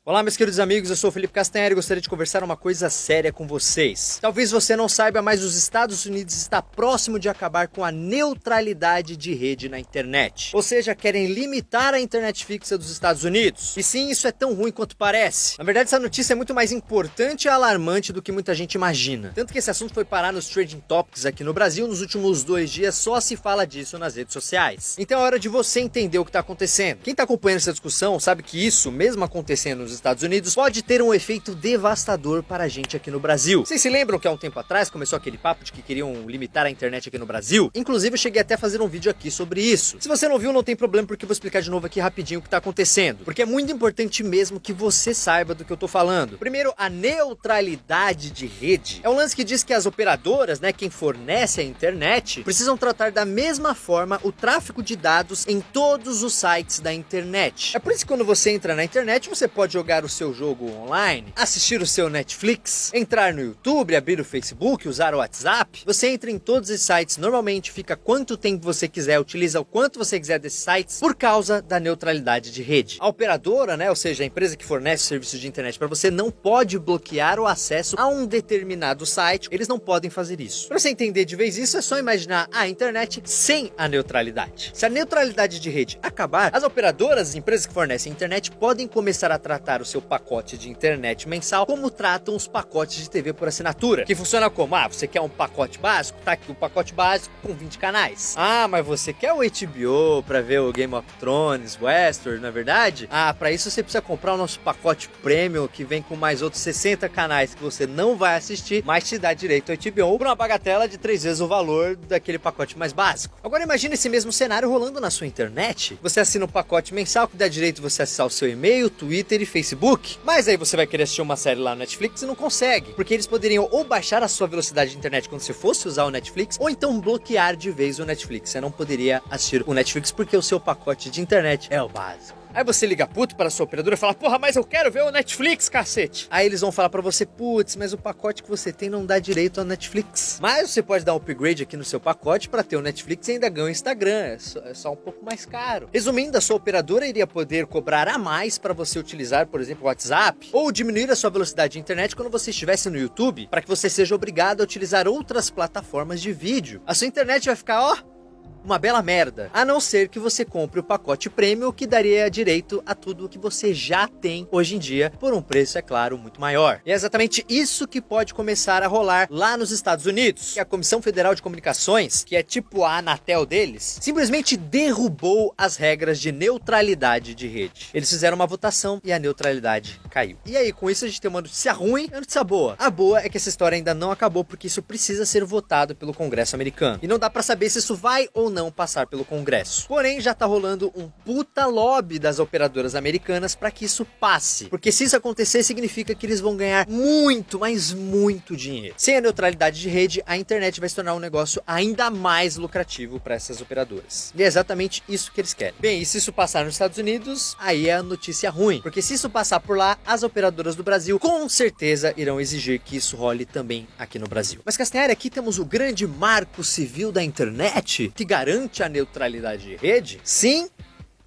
Olá, meus queridos amigos, eu sou o Felipe Castanheira e gostaria de conversar uma coisa séria com vocês. Talvez você não saiba, mas os Estados Unidos está próximo de acabar com a neutralidade de rede na internet. Ou seja, querem limitar a internet fixa dos Estados Unidos. E sim, isso é tão ruim quanto parece. Na verdade, essa notícia é muito mais importante e alarmante do que muita gente imagina. Tanto que esse assunto foi parar nos Trending Topics aqui no Brasil. Nos últimos 2 dias só se fala disso nas redes sociais. Então é hora de você entender o que está acontecendo. Quem está acompanhando essa discussão sabe que isso, mesmo acontecendo nos Estados Unidos, pode ter um efeito devastador para a gente aqui no Brasil. Vocês se lembram que há um tempo atrás começou aquele papo de que queriam limitar a internet aqui no Brasil? Inclusive eu cheguei até a fazer um vídeo aqui sobre isso. Se você não viu, não tem problema, porque eu vou explicar de novo aqui rapidinho o que está acontecendo. Porque é muito importante mesmo que você saiba do que eu tô falando. Primeiro, a neutralidade de rede é um lance que diz que as operadoras, quem fornece a internet, precisam tratar da mesma forma o tráfego de dados em todos os sites da internet. É por isso que quando você entra na internet, você pode jogar o seu jogo online, assistir o seu Netflix, entrar no YouTube, abrir o Facebook, usar o WhatsApp. Você entra em todos esses sites normalmente, fica quanto tempo você quiser, utiliza o quanto você quiser desses sites por causa da neutralidade de rede. A operadora, ou seja, a empresa que fornece o serviço de internet para você, não pode bloquear o acesso a um determinado site. Eles não podem fazer isso. Para você entender de vez isso, é só imaginar a internet sem a neutralidade. Se a neutralidade de rede acabar, as operadoras, as empresas que fornecem internet, podem começar a tratar o seu pacote de internet mensal como tratam os pacotes de TV por assinatura, que funciona como, você quer um pacote básico? Tá aqui o pacote básico com 20 canais. Mas você quer o HBO para ver o Game of Thrones, Westworld, na verdade? Para isso você precisa comprar o nosso pacote Premium, que vem com mais outros 60 canais que você não vai assistir, mas te dá direito ao HBO por uma bagatela de 3 vezes o valor daquele pacote mais básico. Agora imagine esse mesmo cenário rolando na sua internet. Você assina um pacote mensal que dá direito você acessar o seu e-mail, Twitter e Facebook. Mas aí você vai querer assistir uma série lá no Netflix e não consegue, porque eles poderiam ou baixar a sua velocidade de internet quando você fosse usar o Netflix, ou então bloquear de vez o Netflix. Você não poderia assistir o Netflix porque o seu pacote de internet é o básico. Aí você liga puto para a sua operadora e fala, porra, mas eu quero ver o Netflix, cacete. Aí eles vão falar para você, putz, mas o pacote que você tem não dá direito ao Netflix. Mas você pode dar um upgrade aqui no seu pacote para ter o Netflix e ainda ganhar o Instagram. É só um pouco mais caro. Resumindo, a sua operadora iria poder cobrar a mais para você utilizar, por exemplo, o WhatsApp, ou diminuir a sua velocidade de internet quando você estivesse no YouTube, para que você seja obrigado a utilizar outras plataformas de vídeo. A sua internet vai ficar, uma bela merda, a não ser que você compre o pacote Premium, que daria direito a tudo que você já tem hoje em dia, por um preço, é claro, muito maior. E é exatamente isso que pode começar a rolar lá nos Estados Unidos, que a Comissão Federal de Comunicações, que é tipo a Anatel deles, simplesmente derrubou as regras de neutralidade de rede. Eles fizeram uma votação e a neutralidade caiu. E aí, com isso a gente tem uma notícia ruim e uma notícia boa. A boa é que essa história ainda não acabou, porque isso precisa ser votado pelo Congresso americano. E não dá pra saber se isso vai ou não passar pelo Congresso. Porém, já tá rolando um puta lobby das operadoras americanas para que isso passe. Porque se isso acontecer, significa que eles vão ganhar muito, mas muito dinheiro. Sem a neutralidade de rede, a internet vai se tornar um negócio ainda mais lucrativo para essas operadoras. E é exatamente isso que eles querem. Bem, e se isso passar nos Estados Unidos, aí é a notícia ruim. Porque se isso passar por lá, as operadoras do Brasil com certeza irão exigir que isso role também aqui no Brasil. Mas, Castanheira, aqui temos o grande marco civil da internet, que garante a neutralidade de rede? Sim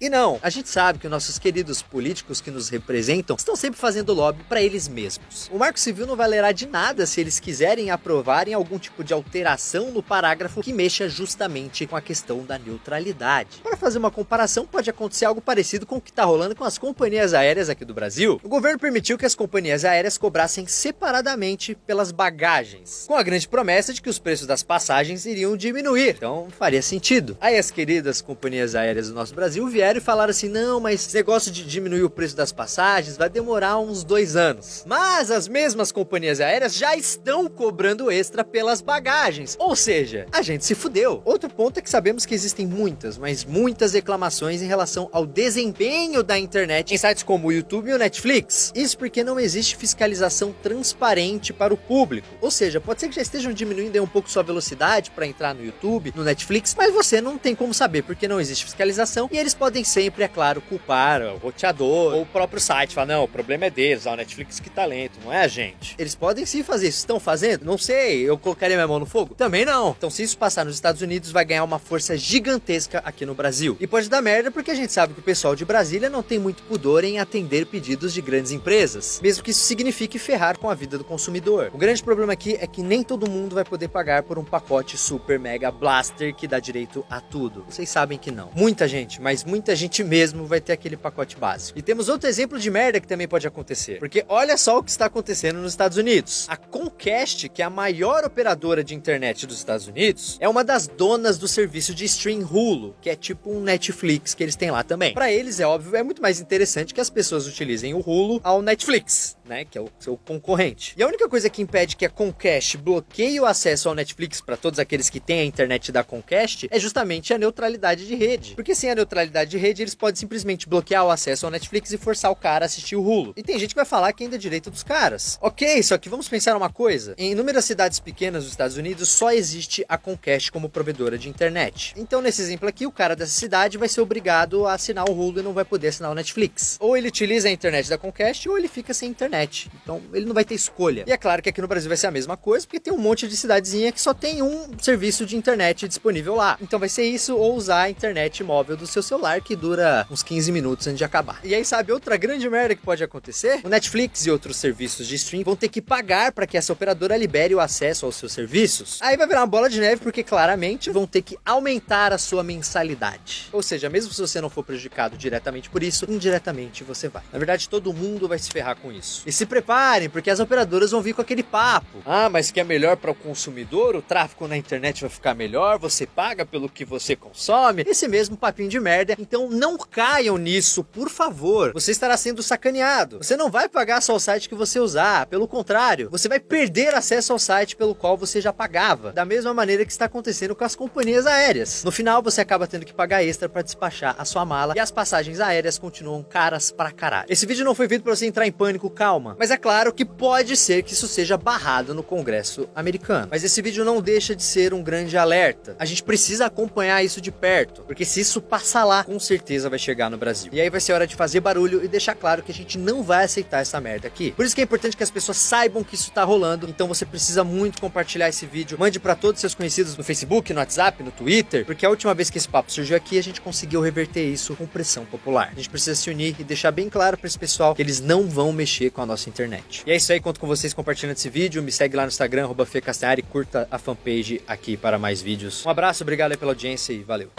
e não. A gente sabe que os nossos queridos políticos que nos representam estão sempre fazendo lobby para eles mesmos. O Marco Civil não valerá de nada se eles quiserem aprovarem algum tipo de alteração no parágrafo que mexa justamente com a questão da neutralidade. Para fazer uma comparação, pode acontecer algo parecido com o que está rolando com as companhias aéreas aqui do Brasil. O governo permitiu que as companhias aéreas cobrassem separadamente pelas bagagens, com a grande promessa de que os preços das passagens iriam diminuir. Então faria sentido. Aí as queridas companhias aéreas do nosso Brasil vieram e falaram assim, não, mas esse negócio de diminuir o preço das passagens vai demorar uns 2 anos. Mas as mesmas companhias aéreas já estão cobrando extra pelas bagagens. Ou seja, a gente se fudeu. Outro ponto é que sabemos que existem muitas, mas muitas reclamações em relação ao desempenho da internet em sites como o YouTube e o Netflix. Isso porque não existe fiscalização transparente para o público. Ou seja, pode ser que já estejam diminuindo aí um pouco sua velocidade para entrar no YouTube, no Netflix, mas você não tem como saber porque não existe fiscalização e eles podem podem sempre, é claro, culpar o roteador ou o próprio site. Falar, não, o problema é deles, a Netflix que tá lento, não é a gente. Eles podem sim fazer isso. Estão fazendo? Não sei. Eu colocaria minha mão no fogo? Também não. Então, se isso passar nos Estados Unidos, vai ganhar uma força gigantesca aqui no Brasil. E pode dar merda porque a gente sabe que o pessoal de Brasília não tem muito pudor em atender pedidos de grandes empresas, mesmo que isso signifique ferrar com a vida do consumidor. O grande problema aqui é que nem todo mundo vai poder pagar por um pacote super mega blaster que dá direito a tudo. Vocês sabem que não. Muita gente, mas muita gente mesmo vai ter aquele pacote básico. E temos outro exemplo de merda que também pode acontecer, porque olha só o que está acontecendo nos Estados Unidos. A Comcast, que é a maior operadora de internet dos Estados Unidos, é uma das donas do serviço de stream Hulu, que é tipo um Netflix que eles têm lá também. Para eles, é óbvio, é muito mais interessante que as pessoas utilizem o Hulu ao Netflix, né, que é o seu concorrente. E a única coisa que impede que a Comcast bloqueie o acesso ao Netflix para todos aqueles que têm a internet da Comcast é justamente a neutralidade de rede. Porque sem a neutralidade de rede, eles podem simplesmente bloquear o acesso ao Netflix e forçar o cara a assistir o Hulu. E tem gente que vai falar que ainda é direito dos caras. Ok, só que vamos pensar uma coisa. Em inúmeras cidades pequenas dos Estados Unidos, só existe a Comcast como provedora de internet. Então, nesse exemplo aqui, o cara dessa cidade vai ser obrigado a assinar o Hulu e não vai poder assinar o Netflix. Ou ele utiliza a internet da Comcast, ou ele fica sem internet. Então, ele não vai ter escolha. E é claro que aqui no Brasil vai ser a mesma coisa, porque tem um monte de cidadezinha que só tem um serviço de internet disponível lá. Então vai ser isso, ou usar a internet móvel do seu celular, que dura uns 15 minutos antes de acabar. E aí, sabe, outra grande merda que pode acontecer? O Netflix e outros serviços de stream vão ter que pagar para que essa operadora libere o acesso aos seus serviços. Aí vai virar uma bola de neve, porque claramente vão ter que aumentar a sua mensalidade. Ou seja, mesmo se você não for prejudicado diretamente por isso, indiretamente você vai. Na verdade, todo mundo vai se ferrar com isso. E se preparem, porque as operadoras vão vir com aquele papo. Ah, mas que é melhor para o consumidor? O tráfego na internet vai ficar melhor? Você paga pelo que você consome? Esse mesmo papinho de merda. Então não caiam nisso, por favor. Você estará sendo sacaneado. Você não vai pagar só o site que você usar. Pelo contrário, você vai perder acesso ao site pelo qual você já pagava. Da mesma maneira que está acontecendo com as companhias aéreas. No final, você acaba tendo que pagar extra para despachar a sua mala e as passagens aéreas continuam caras pra caralho. Esse vídeo não foi feito para você entrar em pânico, calma. Mas é claro que pode ser que isso seja barrado no Congresso americano. Mas esse vídeo não deixa de ser um grande alerta. A gente precisa acompanhar isso de perto, porque se isso passar lá, com certeza vai chegar no Brasil. E aí vai ser hora de fazer barulho e deixar claro que a gente não vai aceitar essa merda aqui. Por isso que é importante que as pessoas saibam que isso tá rolando. Então você precisa muito compartilhar esse vídeo. Mande pra todos os seus conhecidos no Facebook, no WhatsApp, no Twitter, porque a última vez que esse papo surgiu aqui, a gente conseguiu reverter isso com pressão popular. A gente precisa se unir e deixar bem claro pra esse pessoal que eles não vão mexer com a nossa internet. E é isso aí, conto com vocês compartilhando esse vídeo. Me segue lá no Instagram, @FeCastanhari, curta a fanpage aqui para mais vídeos. Um abraço, obrigado aí pela audiência e valeu.